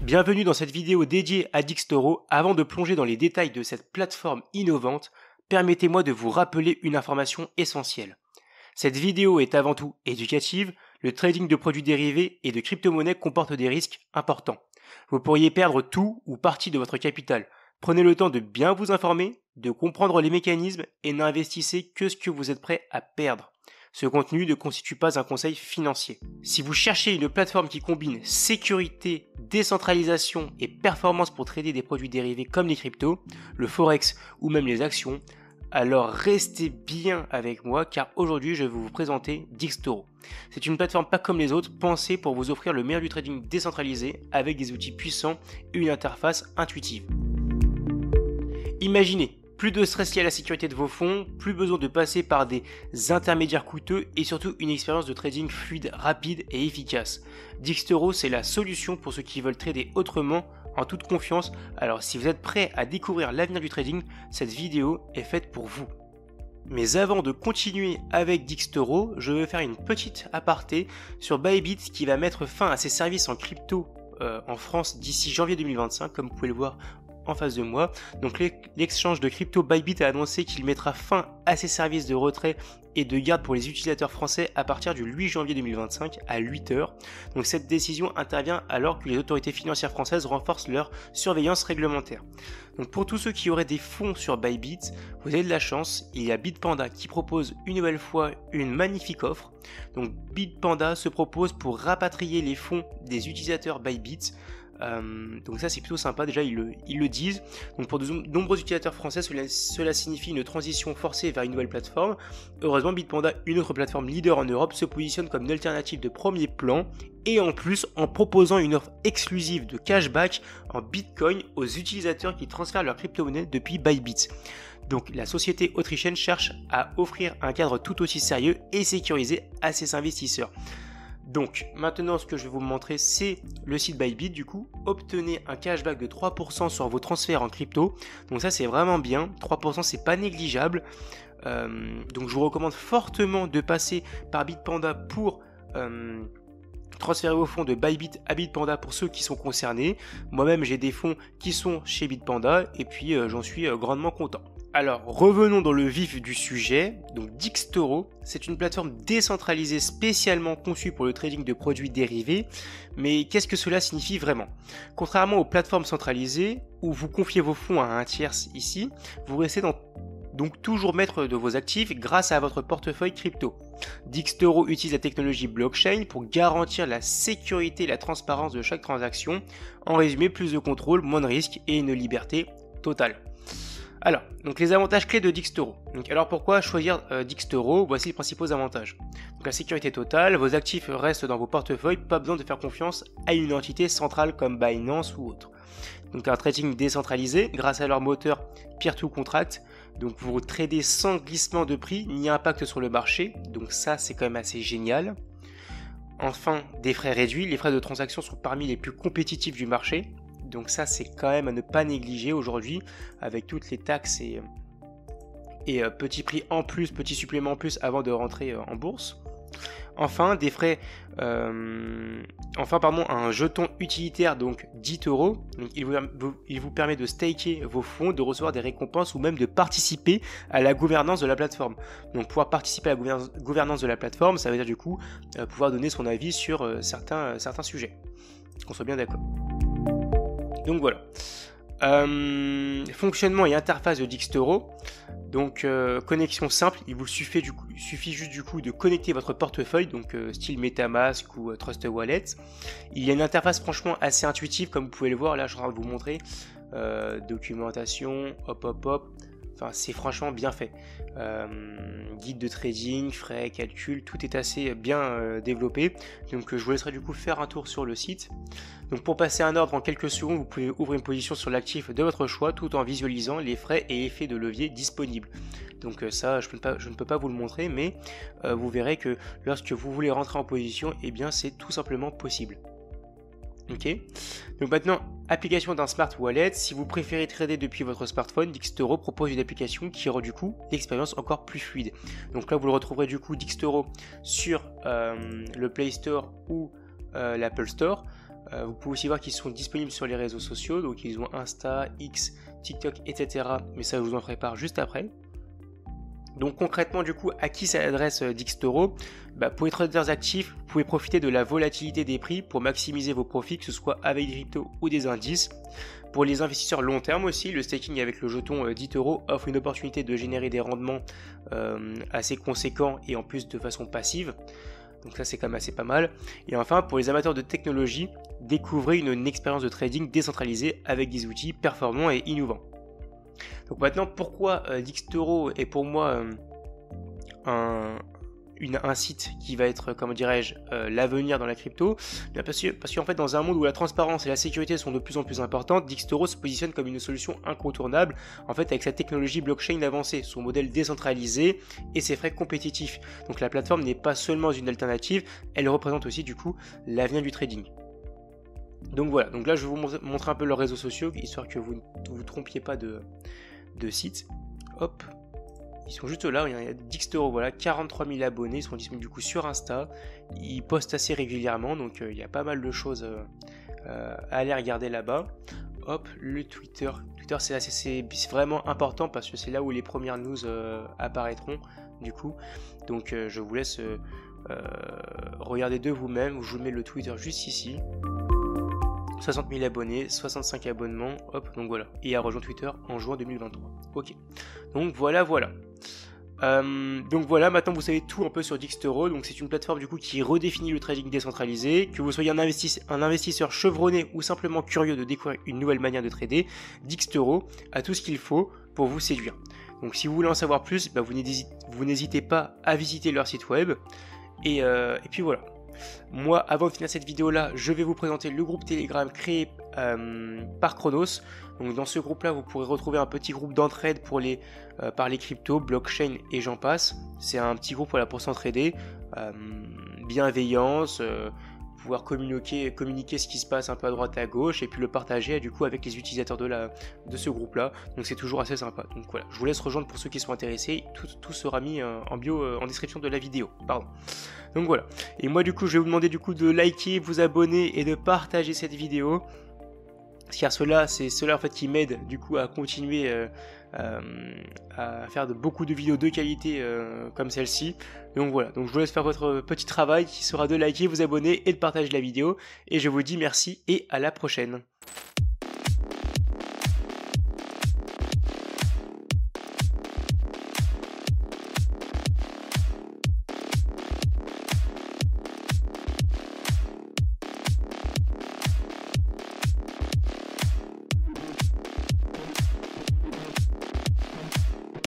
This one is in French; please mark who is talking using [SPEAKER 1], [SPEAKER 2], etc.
[SPEAKER 1] Bienvenue dans cette vidéo dédiée à Dixtoro. Avant de plonger dans les détails de cette plateforme innovante, permettez-moi de vous rappeler une information essentielle. Cette vidéo est avant tout éducative, le trading de produits dérivés et de crypto-monnaies comporte des risques importants. Vous pourriez perdre tout ou partie de votre capital. Prenez le temps de bien vous informer, de comprendre les mécanismes et n'investissez que ce que vous êtes prêt à perdre. Ce contenu ne constitue pas un conseil financier. Si vous cherchez une plateforme qui combine sécurité, décentralisation et performance pour trader des produits dérivés comme les cryptos, le forex ou même les actions, alors restez bien avec moi car aujourd'hui je vais vous présenter Dixtoro. C'est une plateforme pas comme les autres, pensée pour vous offrir le meilleur du trading décentralisé avec des outils puissants et une interface intuitive. Imaginez, plus de stress lié à la sécurité de vos fonds, plus besoin de passer par des intermédiaires coûteux et surtout une expérience de trading fluide, rapide et efficace. Dixtoro, c'est la solution pour ceux qui veulent trader autrement en toute confiance. Alors si vous êtes prêt à découvrir l'avenir du trading, cette vidéo est faite pour vous. Mais avant de continuer avec Dixtoro, je vais faire une petite aparté sur Bybit qui va mettre fin à ses services en crypto en France d'ici janvier 2025, comme vous pouvez le voir en face de moi. Donc l'exchange de crypto Bybit a annoncé qu'il mettra fin à ses services de retrait et de garde pour les utilisateurs français à partir du 8 janvier 2025 à 8h. Donc cette décision intervient alors que les autorités financières françaises renforcent leur surveillance réglementaire. Donc pour tous ceux qui auraient des fonds sur Bybit, vous avez de la chance, il y a Bitpanda qui propose une nouvelle fois une magnifique offre. Donc Bitpanda se propose pour rapatrier les fonds des utilisateurs Bybit. Donc ça c'est plutôt sympa, déjà ils le disent. Donc pour de nombreux utilisateurs français cela signifie une transition forcée vers une nouvelle plateforme. Heureusement Bitpanda, une autre plateforme leader en Europe, se positionne comme une alternative de premier plan et en plus en proposant une offre exclusive de cashback en Bitcoin aux utilisateurs qui transfèrent leur crypto-monnaie depuis Bybit. Donc la société autrichienne cherche à offrir un cadre tout aussi sérieux et sécurisé à ses investisseurs. Donc maintenant ce que je vais vous montrer c'est le site Bybit du coup. Obtenez un cashback de 3% sur vos transferts en crypto. Donc ça c'est vraiment bien, 3% c'est pas négligeable. Donc je vous recommande fortement de passer par Bitpanda pour transférer vos fonds de Bybit à Bitpanda pour ceux qui sont concernés. Moi-même j'ai des fonds qui sont chez Bitpanda et puis j'en suis grandement content. Alors revenons dans le vif du sujet. Donc Dixtoro, c'est une plateforme décentralisée spécialement conçue pour le trading de produits dérivés. Mais qu'est-ce que cela signifie vraiment? Contrairement aux plateformes centralisées où vous confiez vos fonds à un tierce ici, vous restez donc toujours maître de vos actifs grâce à votre portefeuille crypto. Dixtoro utilise la technologie blockchain pour garantir la sécurité et la transparence de chaque transaction. En résumé, plus de contrôle, moins de risques et une liberté totale. Alors, donc les avantages clés de Dixtoro. Alors pourquoi choisir Dixtoro? Voici les principaux avantages. Donc la sécurité totale, vos actifs restent dans vos portefeuilles, pas besoin de faire confiance à une entité centrale comme Binance ou autre. Donc un trading décentralisé grâce à leur moteur Peer-to-Contract. Donc vous tradez sans glissement de prix ni impact sur le marché. Donc ça c'est quand même assez génial. Enfin, des frais réduits. Les frais de transaction sont parmi les plus compétitifs du marché. Donc ça c'est quand même à ne pas négliger aujourd'hui avec toutes les taxes et petits prix en plus, petits suppléments en plus avant de rentrer en bourse. Enfin, un jeton utilitaire donc 10 €. Donc, il vous permet de staker vos fonds, de recevoir des récompenses ou même de participer à la gouvernance de la plateforme. Donc pouvoir participer à la gouvernance de la plateforme, ça veut dire du coup pouvoir donner son avis sur certains sujets. Qu'on soit bien d'accord. Donc voilà. Fonctionnement et interface de Dixtoro. Donc connexion simple, il vous suffit juste du coup de connecter votre portefeuille, donc style MetaMask ou Trust Wallet. Il y a une interface franchement assez intuitive comme vous pouvez le voir, là je suis en train de vous montrer. Documentation, hop. Enfin, c'est franchement bien fait. Guide de trading, frais, calcul, tout est assez bien développé. Donc je vous laisserai du coup faire un tour sur le site. Donc pour passer un ordre en quelques secondes, vous pouvez ouvrir une position sur l'actif de votre choix tout en visualisant les frais et effets de levier disponibles. Donc ça, je ne peux pas vous le montrer, mais vous verrez que lorsque vous voulez rentrer en position, eh bien c'est tout simplement possible. Ok. Donc maintenant, application d'un smart wallet. Si vous préférez trader depuis votre smartphone, Dextoro propose une application qui rend du coup l'expérience encore plus fluide. Donc là, vous le retrouverez du coup Dextoro sur le Play Store ou l'Apple Store. Vous pouvez aussi voir qu'ils sont disponibles sur les réseaux sociaux, donc ils ont Insta, X, TikTok, etc. Mais ça, je vous en ferai part juste après. Donc concrètement, du coup, à qui s'adresse Dextoro? Pour les traders actifs, vous pouvez profiter de la volatilité des prix pour maximiser vos profits, que ce soit avec des cryptos ou des indices. Pour les investisseurs long terme aussi, le staking avec le jeton d'eToro offre une opportunité de générer des rendements assez conséquents et en plus de façon passive. Donc ça, c'est quand même assez pas mal. Et enfin, pour les amateurs de technologie, découvrez une expérience de trading décentralisée avec des outils performants et innovants. Donc maintenant, pourquoi Dextoro est pour moi un site qui va être, comment dirais-je, l'avenir dans la crypto? Parce qu'en fait, dans un monde où la transparence et la sécurité sont de plus en plus importantes, Dextoro se positionne comme une solution incontournable, en fait, avec sa technologie blockchain avancée, son modèle décentralisé et ses frais compétitifs. Donc la plateforme n'est pas seulement une alternative, elle représente aussi du coup l'avenir du trading. Donc voilà, donc là je vais vous montrer un peu leurs réseaux sociaux, histoire que vous ne vous trompiez pas de site. Hop, ils sont juste là, il y a Dextoro, voilà, 43 000 abonnés, ils sont disponibles du coup sur Insta, ils postent assez régulièrement, donc il y a pas mal de choses à aller regarder là-bas. Hop, le Twitter, c'est vraiment important parce que c'est là où les premières news apparaîtront du coup, donc je vous laisse regarder de vous-même, je vous mets le Twitter juste ici. 60 000 abonnés, 65 abonnements, hop, donc voilà. Et a rejoint Twitter en juin 2023. Ok. Donc voilà. Donc voilà, maintenant vous savez tout un peu sur Dextoro. Donc c'est une plateforme du coup qui redéfinit le trading décentralisé. Que vous soyez un investisseur chevronné ou simplement curieux de découvrir une nouvelle manière de trader, Dextoro a tout ce qu'il faut pour vous séduire. Donc si vous voulez en savoir plus, vous n'hésitez pas à visiter leur site web. Et puis voilà. Moi, avant de finir cette vidéo là, je vais vous présenter le groupe Telegram créé par Chronos. Donc dans ce groupe là, vous pourrez retrouver un petit groupe d'entraide pour par les cryptos, blockchain et j'en passe. C'est un petit groupe pour s'entraider, bienveillance, pouvoir communiquer ce qui se passe un peu à droite à gauche et puis le partager du coup avec les utilisateurs de ce groupe là. Donc c'est toujours assez sympa. Donc voilà, je vous laisse rejoindre pour ceux qui sont intéressés. Tout sera mis en bio, en description de la vidéo. Pardon. Donc voilà. Et moi du coup je vais vous demander du coup de liker, vous abonner et de partager cette vidéo. Car c'est cela en fait qui m'aide du coup à continuer à faire beaucoup de vidéos de qualité comme celle-ci. Donc voilà, donc je vous laisse faire votre petit travail qui sera de liker, vous abonner et de partager la vidéo. Et je vous dis merci et à la prochaine.